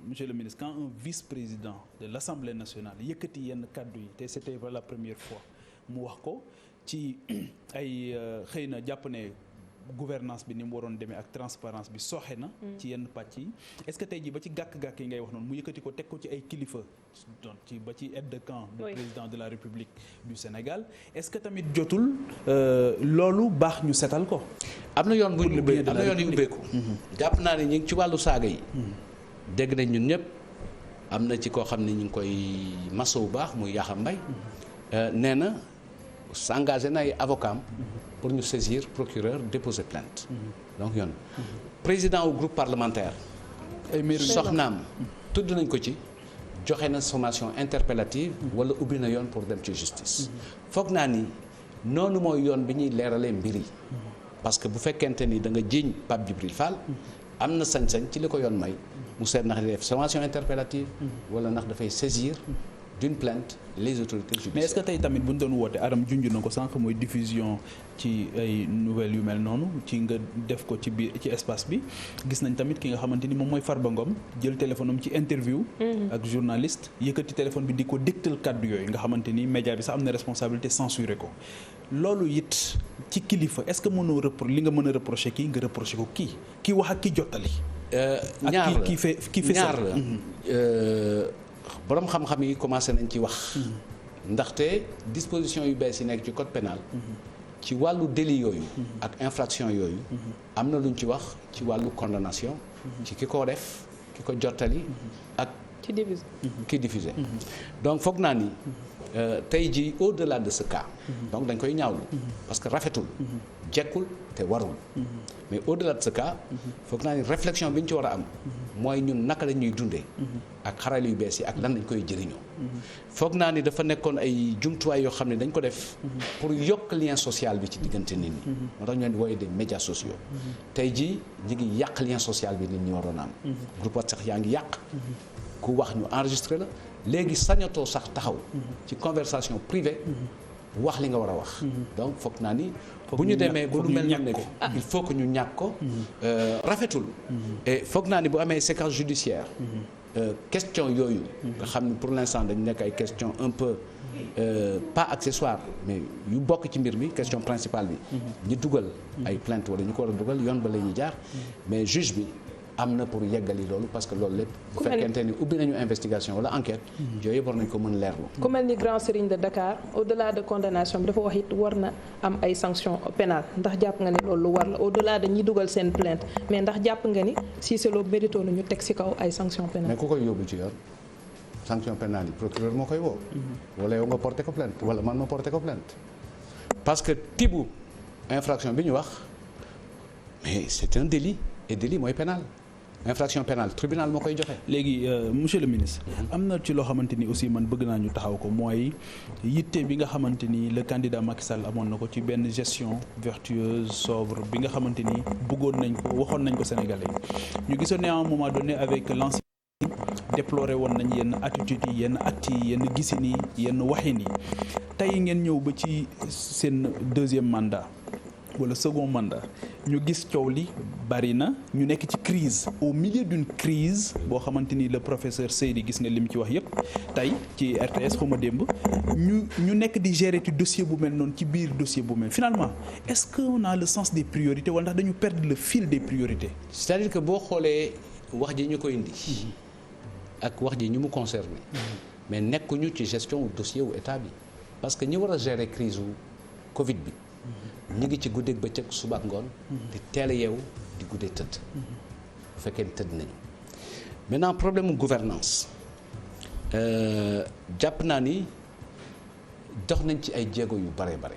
monsieur le ministre, quand un vice-président de l'Assemblée nationale yëkkati yenn kàddu yi te c'était pas la première fois mu wax ko ci ay xëy na jàpp ne gouvernance bi ni mu waroon demee ak transparence bi soxe na ci yenn pàcc yi est-ce que tey jii ba ci gàkk-gàkk yi ngay wax noonu mu yëkkati ko teg ko ci ay kilifa donc ci ba ci aide de camp du président de la République du Sénégal est-ce que tamit jotul loolu baax ñu setal ko am na yoon bu ñu ubbeeku am na yoon yu ubbeeku jàpp naa ne ñu ngi ci wàllu saaga yi dégg nañ ñun ñëpp am na ci koo xam ne ñu ngi koy maso bu baax muy Yakham Mbaye nee na s'engagé na ay avocat pour ñu saisir procureur déposer plainte donc yoon président au groupe parlementaire soxnaam tudd nañ ko ci joxe na sommation interpellative wala ubbi na yoon pour dem ci justice foog naa ni noonu mooy yoon bi ñuy leeralee mbir yi parce que bu fekkente ni da nga jiiñ Pape Djibril Fall am na sañ-sañ ci li ko yoon may mu seet ndax def sommation interpellative wala ndax dafay saisir d'une plainte les autorités judiciaires. Mais est-ce que tey tamit bu ñu doon woote Aram junj na ko sànq mooy diffusion ci ay nouvelles yu mel noonu ci nga def ko ci biir ci espace bi gis nañ tamit ki nga xamante ni moom mooy Farba Ngom jël téléphone am ci interview. ak journaliste yëkkati téléphone bi di ko dégtal kàddu yooyu nga xamante ni média bi sax am na responsabilité censuré ko loolu it ci kilifa est-ce que mënoo li nga mën a reprocher kii nga reprocher ko kii wax ak ki jottali. ñaar la ki fi ñaar la. boroom xam-xam yi commencé nañ ci wax ndaxte disposition yu bees yi nekk ci code pénal ci wàllu délit yooyu ak infraction yooyu am na luñ ci wax ci wàllu condamnation ci ki ko def ki ko jottali ak ki diffusé donc foog naa ni tey ji au-delà de ce cas donc dañ koy ñaawlu parce que rafetul jekkul te warul mais au-delà de ce cas foog naa ni réflexion bi ñu ci war a am mooy ñun naka la ñuy dundee ak xarale yu bees yi ak lan lañ koy jëriñoo foog naa ni dafa nekkoon ay jumtuwaay yoo xam ne dañ ko def pour yokk lien social bi ci diggante nit ñi moo tax ñu leen di wooye des médias sociaux tey jii ñi ngi yàq lien social bi nit ñi waroon a am groupe WhatsApp yaa ngi yàq ku wax ñu enregistré la léegi sañatoo sax taxaw ci conversation privée wax li nga war a wax donc foog naa ni bu ñu demee ba lu mel ne il faut que ñu ñàkk ko rafetul et foog naa ni bu amee séquence judiciaire question yooyu nga xam ne pour l'instant dañu nekk ay question un peu pas accessoire mais yu bokk ci mbir mi question principale bi ñu dugal ay plainte wala ñu ko war a dugal yoon ba la ñuy jaar mais juge bi am na pour yeggali loolu parce que loolu lépp bu fekkente ni ubbi nañu investigation wala enquête yooyu yëpp war nañu ko mën leerlu ku mel ni Grand Serigne de Dakar au-delà de condamnation bi dafa wax it war na am ay sanctions pénales ndax jàpp nga ni loolu lu war la au-delà de ñi dugal seen plainte mais ndax jàpp nga ni Cissé Lo mérito na ñu teg ci kaw ay sanctions pénales. mais ku koy yóbbu ci yoon sanction pénale yi procureur moo koy woo wala yow nga porté ko plainte wala man ma porté ko plainte parce que tibu infraction bi ñu wax mais c'est un délit et délit mooy pénal infraction pénale tribunal moo koy joxe. léegi monsieur le ministre am na ci loo xamante ni aussi man bëgg naa ñu taxaw ko mooy yitte bi nga xamante ni le candidat Macky Sall amoon na ko ci benn gestion vertueuse sobre bi nga xamante ni bëggoon nañ ko waxoon nañ ko Sénégalais yi ñu gisoon ne à un moment donné avec l'ancien déploré woon nañ yenn attitudes yi yenn actes yi yenn gisin yi yenn waxin yi tey ngeen ñëw ba ci seen deuxième mandat wala second mandat ñu gis coow li bari na ñu nekk ci crise au milieu d'une crise boo xamante ni le professeur Seydi gis nga lim ci wax yépp tey ci RTS xuma démb ñu nekk di gérer ci dossier bu mel noonu ci biir dossier bu mel finalement est-ce qu'on a le sens des priorités wala ndax dañu perdre le fil des priorités. c'est-à-dire que boo xoolee wax ji ñu ko indi ak wax ji ñu mu concerné mais nekkuñu ci gestion wu dossier wu état bi parce que ñi war a gérer crise wu Covid bi ñu ngi ci guddeeg bëccëg suba ak ngoon di teel a yeewu di guddee tëdd bu fekkee ni tëdd nañu maintenant problème mu gouvernance jàpp naa ni dox nañ ci ay jéego yu bare bare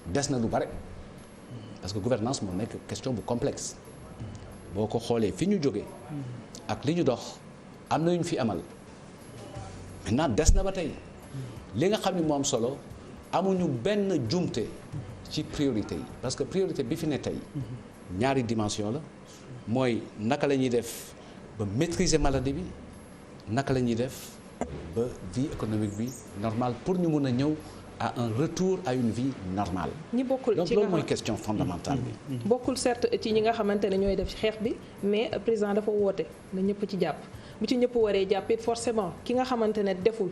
des na lu bare parce que gouvernance moo nekk question bu complexe boo ko xoolee fi ñu jógee ak li ñu dox am na yu ñu fi amal maintenant des na ba tey li nga xam ni moo am solo amuñu benn jumte ci priorité yi parce que priorité bi fi ne tey ñaari dimension la mooy naka la ñuy def ba maîtriser maladie bi naka la ñuy def ba vie économique bi normale pour ñu mun a ñëw à un retour à une vie normale. ñi bokkul donc ci loolu mooy question fondamentale bi. bokkul certes ci ñi nga xamante ne ñooy def ci xeex bi mais président dafa woote na ñëpp ci jàpp bu ci ñëpp waree jàpp it forcément ki nga xamante ne deful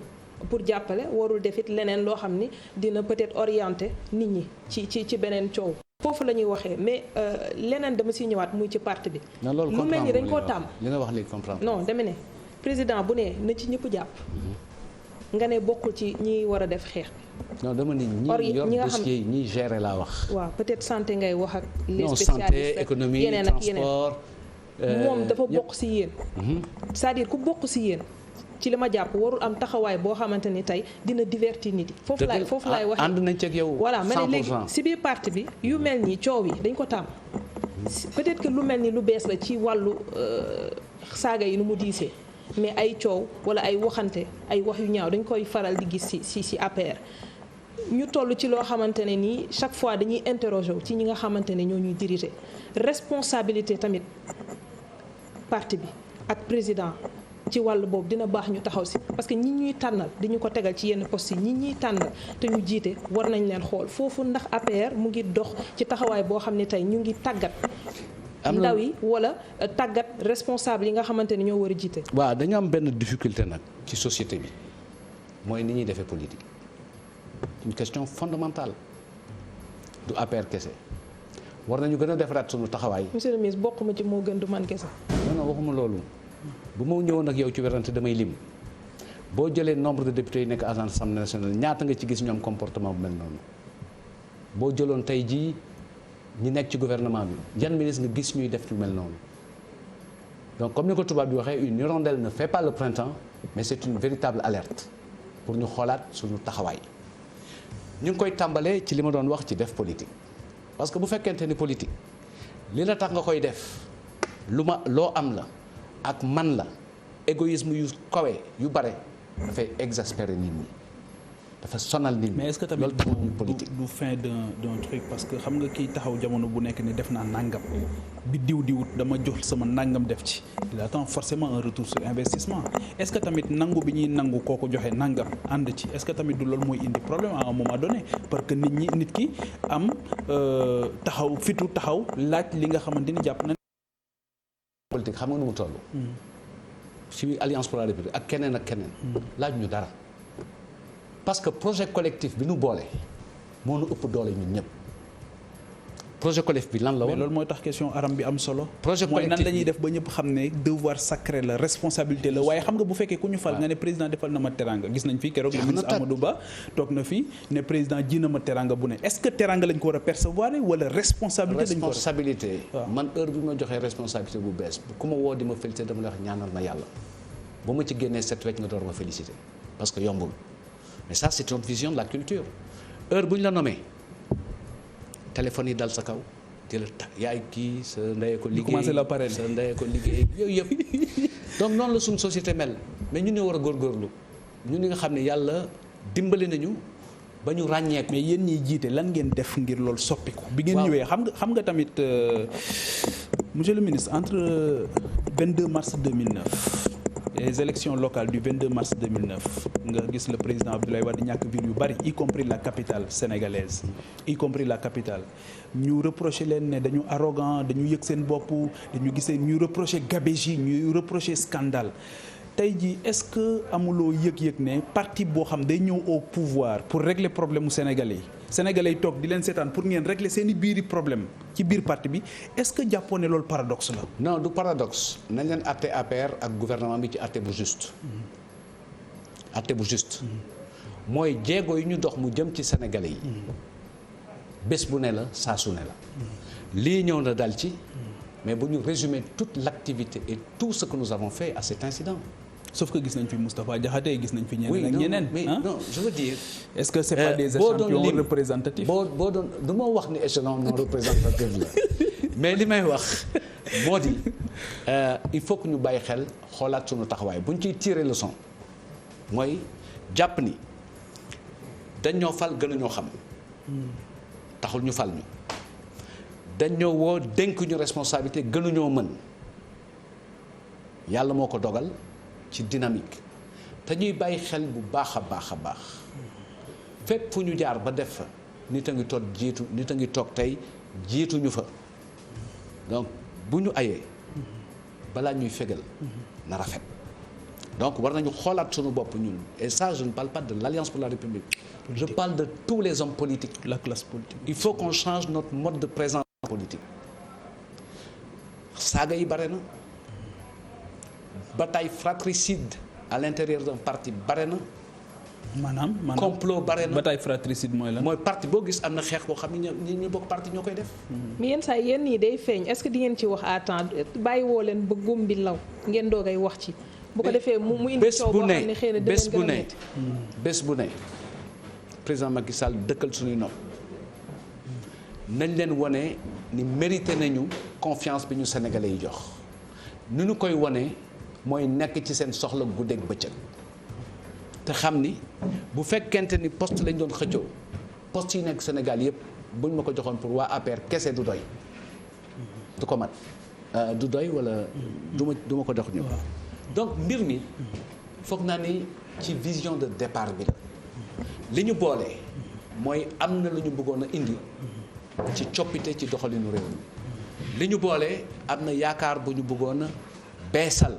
pour jàppale warul def it leneen loo xam ni dina peut-être orienter nit ñi ci beneen coow. foofu la ñuy waxee mais leneen dama siy ñëwaat muy ci parti bi. lu mel ni dañ koo tàmm. li nga wax léegi comprendre. non dama ne président bu ne na ci ñëpp jàpp. nga ne bokkul ci ñi war a def xeex bi. non dama ni ñi yor dossier yi ñi gérer laa wax. waaw peut-être santé ngay wax ak. les non spécialistes santé économie yeneen ak yeneen transport. moom dafa bokk ci yéen. c'est-à-dire ku bokk ci yéen. ci li ma jàpp warul am taxawaay boo xamante ni tey dina divertir nit yi. foofu laay waxee ànd nañ ci ak yow. voilà ma ne léegi si biir parti bi yu mel nii coow yi dañ ko tàmm. peut-être que lu mel ni lu bees la ci wàllu saaga yi nu mu diisee mais ay coow wala ay waxante ay wax yu ñaaw dañ koy faral di gis ci APR. ñu toll ci loo xamante ne nii chaque fois dañuy interroger wu ci ñi nga xamante ne ñoo ñuy diriger responsabilité tamit parti bi ak président. ci wàll boobu dina baax ñu taxaw si parce que ñi ñuy tànnal di ñu ko tegal ci yenn poste yi ñi ñuy tànnal te ñu jiite war nañ leen xool foofu ndax APR mu ngi dox ci taxawaay boo xam ne tey ñu ngi tàggat ndaw yi wala tàggat responsable yi nga xamante ne ñoo war a jiite. waaw dañu am benn difficulté nag ci société bi mooy ni ñuy defee politique une question fondamentale du APR kese war nañu gën a defaraat sunu taxawaay. monsieur le ministre bokkuma ci moo gën du man kese. non waxuma loolu. bu ma ñëwoon ak yow ci werante damay lim boo jëlee nombre de députés yi nekk agence Assemblée nationale ñaata nga ci gis ñoom comportement bu mel noonu boo jëloon tey jii ñi nekk ci gouvernement bi yan ministre nga gis ñuy def lu mel noonu donc comme ni ko tubaab bi waxee une hirondelle ne fait pas le printemps mais c'est une véritable alerte pour ñu xoolaat suñu taxawaay ñu ngi koy tàmbalee ci li ma doon wax ci def politique parce que bu fekkente ni politique li la tax nga koy def loo am la ak man la égoïsme yu kawe yu bare dafay exaspérer nit ñi dafa sonal nit ñi. mais est-ce que tamit du fin d'un truc parce que xam nga kii taxaw jamono bu nekk ni def naa nangam bi diwut dama jox sama nangam def ci il attend forcément un retour sur investissement est-ce que tamit nangu bi ñuy nangu kooku joxe nangam ànd ci est-ce que tamit du loolu mooy indi problème à un moment donné parce que nit ki am taxaw fitu taxaw laaj li nga xamante ni jàpp na. politique xam nga nu mu toll. ci alliance pour la république ak keneen laaj ñu dara parce que projet collectif bi nu boole moo nu ëpp doole ñun ñëpp projet collectif bi lan la woon. mais loolu mooy tax question aram bi am solo. projet collectif mooy nan la ñuy def ba ñëpp xam ne devoir sacré la responsabilité la waaye xam nga bu fekkee ku ñu fal nga ne président defal na ma teranga gis nañ fi keroog le ministre Amadou Ba toog na fi ne président ji na ma teranga bu ne est-ce que teranga lañ ko war a percevoir wala responsabilité lañ ko war a responsabilité man heure bi ma joxee responsabilité bu bees ku ma woo di ma félicité dama la wax ñaanal ma yàlla ba ma ci génnee set wecc nga door ma félicité parce que yombul mais ça c'est une vision de la culture heure bu ñu la nommé téléphone yi dal sa kaw di la yaay kii sa ndey ko liggéey sa ndey ko liggéey yooyu yëpp donc noonu la suñu société mel mais ñun ñoo war a góorgóorlu ñun ñi nga xam ne yàlla dimbali nañu ba ñu ràññeeku. mais yéen ñiy jiite lan ngeen def ngir loolu soppiku. bi ngeen ñëwee xam nga tamit monsieur le ministre entre 22 mars 2009 les élections locales du 22 mars 2009 nga gis le président Abdoulaye Wade ñàkk ville yu bari y compris la capitale sénégalaise y compris la capitale ñu reproché leen ne dañu arrogant dañu yëg seen bopp dañu gisee ñuy reproché gabegie ñuy reproché scandale tey jii est-ce que amuloo yëg-yëg ne parti boo xam day ñëw au pouvoir pour régler problème mu sénégalais yi toog di leen seetaan pour ngeen régler seen i biiri problème ci biir parti bi est-ce que jàppoo ne loolu paradoxe la. non du paradoxe nañ leen àtte APR ak gouvernement bi ci àtte bu juste. àtte bu juste. mooy jéego yi ñu dox mu jëm ci sénégalais yi. bés bu ne la saa su ne la. lii ñëw na dal ci. mais bu ñu résumer toute l'activité et tout ce que nous avons fait à cet incident. sauf que gis nañ fi Moustapha Diakhaté gis nañ fi ñeneen ak ñeneen. mais non je veux dire. est-ce que c'est pas des échantillons représentatifs. boo doon du ma wax ni échelon non représentatif la mais li may wax moo di il faut que ñu bàyyi xel xoolaat sunu taxawaay bu ñu ciy tirer leçon mooy jàpp ni dañ ñoo fal gën a ñoo xam. taxul ñu fal ñu. dañ ñoo woo dénk ñu responsabilité gënuñoo mën yàlla moo ko dogal ci dynamique te ñuy bàyyi xel bu baax a baax fépp fu ñu jaar ba def fa nit a ngi toog jiitu nit a ngi toog tey jiituñu fa donc bu ñu ayee balaa ñuy fegal na rafet donc war nañu xoolaat suñu bopp ñun et ça je ne parle pas de l'Alliance pour la République je parle de tous les hommes politiques la classe politique. il faut qu'on change notre mode de présence politique saaga yi bare na bataille fratricide à l'intérieur d'un parti bare na maanaam complot bare na bataille fratricide mooy lan. mooy parti boo gis am na xeex boo xam ne ñu bokk parti ñoo koy def mais yenn saa yéen ñii day feeñ est-ce que di ngeen ci wax à temps bàyyi woo leen ba góom bi law ngeen doogay wax ci bu ko defee mu indi coow boo xam ne xëy na bés bu dinañ ne gën a metti. bés bu ne président Macky Sall dëkkal suñuy nopp nañ leen wane ni mérité nañu confiance bi ñu sénégalais yi jox ni ñu koy wane mooy nekk ci seen soxla guddeeg bëccëg te xam ni bu fekkente ni poste lañ doon xëccoo poste yi nekk Sénégal yëpp buñ ma ko joxoon pour waa APR kese du doy du ko mat du doy wala du ma ko jox ñëpp donc mbir mi foog naa ni ci vision de départ bi la li ñu boole mooy am na lu ñu bëggoon a indi ci coppite ci doxalinu réew mi li ñu boole am na yaakaar bu ñu bëggoon a beesal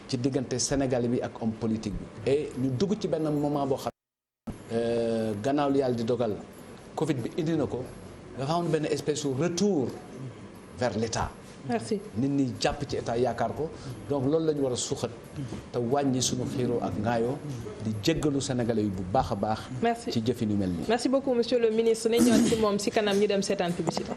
ci diggante Sénégal bi ak homme politique bi et ñu dugg ci benn moment boo xam gannaaw li yàlla di dogal Covid bi indi na ko dafa am benn espèce de retour vers l'État. merci nit ñi jàpp ci état yaakaar ko donc loolu la ñu war a suuxat te wàññi suñu xiiroo ak ngaayoo di jéggalu sénégalais yi bu baax a baax. merci ci jëfin yu mel nii. merci beaucoup monsieur le ministre nañ ñëwaat ci moom ci kanam ñu dem seetaan publicité.